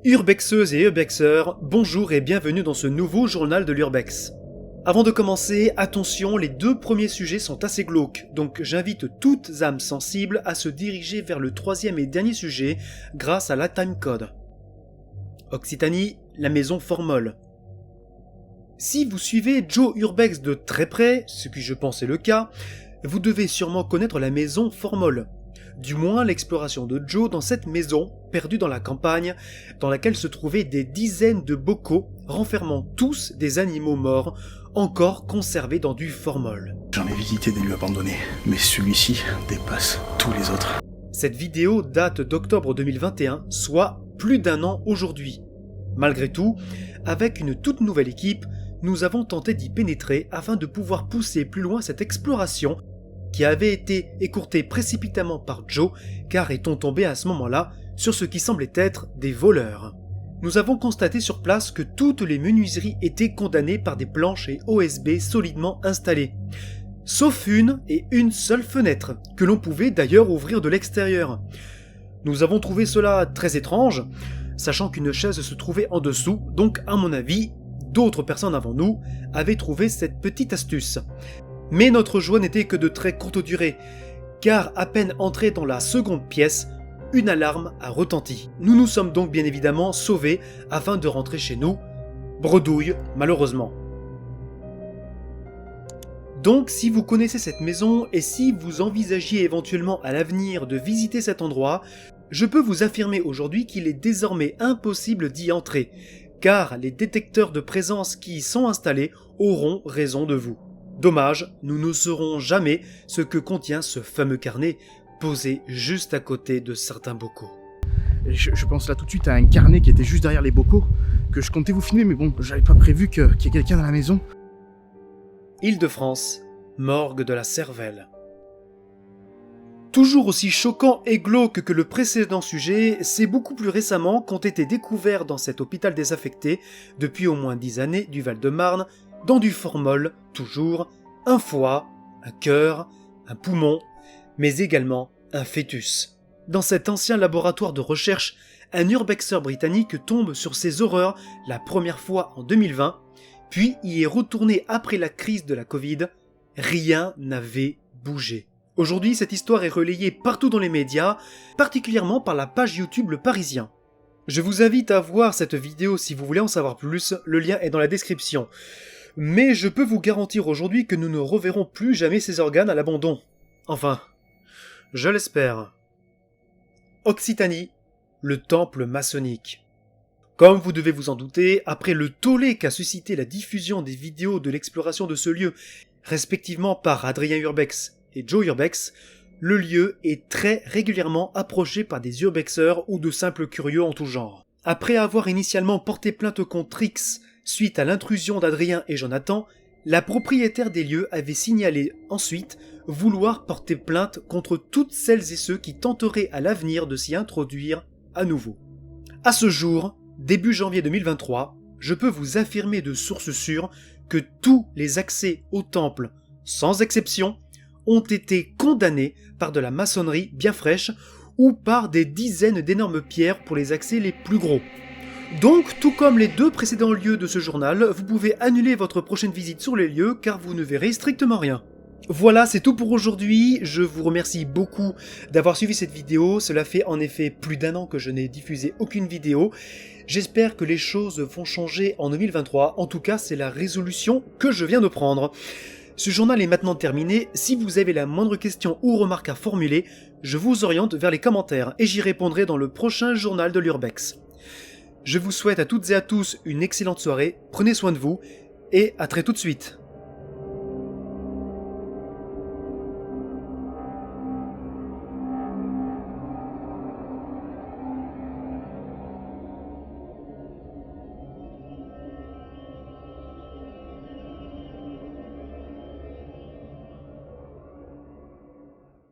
Urbexeuses et urbexeurs, bonjour et bienvenue dans ce nouveau journal de l'Urbex. Avant de commencer, attention, les deux premiers sujets sont assez glauques, donc j'invite toutes âmes sensibles à se diriger vers le troisième et dernier sujet grâce à la timecode. Occitanie, la maison Formol. Si vous suivez Joe Urbex de très près, ce qui je pense est le cas, vous devez sûrement connaître la maison Formol. Du moins l'exploration de Joe dans cette maison, perdue dans la campagne, dans laquelle se trouvaient des dizaines de bocaux renfermant tous des animaux morts, encore conservés dans du formol. J'en ai visité des lieux abandonnés, mais celui-ci dépasse tous les autres. Cette vidéo date d'octobre 2021, soit plus d'un an aujourd'hui. Malgré tout, avec une toute nouvelle équipe, nous avons tenté d'y pénétrer afin de pouvoir pousser plus loin cette exploration qui avait été écourté précipitamment par Joe, car étant tombé à ce moment-là sur ce qui semblait être des voleurs. Nous avons constaté sur place que toutes les menuiseries étaient condamnées par des planches et OSB solidement installées, sauf une et une seule fenêtre, que l'on pouvait d'ailleurs ouvrir de l'extérieur. Nous avons trouvé cela très étrange, sachant qu'une chaise se trouvait en dessous, donc à mon avis, d'autres personnes avant nous avaient trouvé cette petite astuce. Mais notre joie n'était que de très courte durée, car à peine entré dans la seconde pièce, une alarme a retenti. Nous nous sommes donc bien évidemment sauvés afin de rentrer chez nous. Bredouille, malheureusement. Donc si vous connaissez cette maison et si vous envisagiez éventuellement à l'avenir de visiter cet endroit, je peux vous affirmer aujourd'hui qu'il est désormais impossible d'y entrer, car les détecteurs de présence qui y sont installés auront raison de vous. Dommage, nous ne saurons jamais ce que contient ce fameux carnet posé juste à côté de certains bocaux. Je pense là tout de suite à un carnet qui était juste derrière les bocaux, que je comptais vous filmer, mais bon, j'avais pas prévu qu'il y ait quelqu'un dans la maison. Île-de-France, morgue de la Cervelle. Toujours aussi choquant et glauque que le précédent sujet, c'est beaucoup plus récemment qu'ont été découverts dans cet hôpital désaffecté, depuis au moins 10 années, du Val-de-Marne, dans du formol, toujours, un foie, un cœur, un poumon, mais également un fœtus. Dans cet ancien laboratoire de recherche, un urbexeur britannique tombe sur ces horreurs la première fois en 2020, puis y est retourné après la crise de la Covid. Rien n'avait bougé. Aujourd'hui, cette histoire est relayée partout dans les médias, particulièrement par la page YouTube Le Parisien. Je vous invite à voir cette vidéo si vous voulez en savoir plus, le lien est dans la description. Mais je peux vous garantir aujourd'hui que nous ne reverrons plus jamais ces organes à l'abandon. Enfin, je l'espère. Occitanie, le temple maçonnique. Comme vous devez vous en douter, après le tollé qu'a suscité la diffusion des vidéos de l'exploration de ce lieu, respectivement par Adrien Urbex et Joe Urbex, le lieu est très régulièrement approché par des urbexeurs ou de simples curieux en tout genre. Après avoir initialement porté plainte contre X suite à l'intrusion d'Adrien et Jonathan, la propriétaire des lieux avait signalé ensuite vouloir porter plainte contre toutes celles et ceux qui tenteraient à l'avenir de s'y introduire à nouveau. À ce jour, début janvier 2023, je peux vous affirmer de source sûre que tous les accès au temple, sans exception, ont été condamnés par de la maçonnerie bien fraîche ou par des dizaines d'énormes pierres pour les accès les plus gros. Donc, tout comme les deux précédents lieux de ce journal, vous pouvez annuler votre prochaine visite sur les lieux car vous ne verrez strictement rien. Voilà, c'est tout pour aujourd'hui. Je vous remercie beaucoup d'avoir suivi cette vidéo. Cela fait en effet plus d'un an que je n'ai diffusé aucune vidéo. J'espère que les choses vont changer en 2023. En tout cas, c'est la résolution que je viens de prendre. Ce journal est maintenant terminé. Si vous avez la moindre question ou remarque à formuler, je vous oriente vers les commentaires et j'y répondrai dans le prochain journal de l'Urbex. Je vous souhaite à toutes et à tous une excellente soirée, prenez soin de vous et à très tout de suite.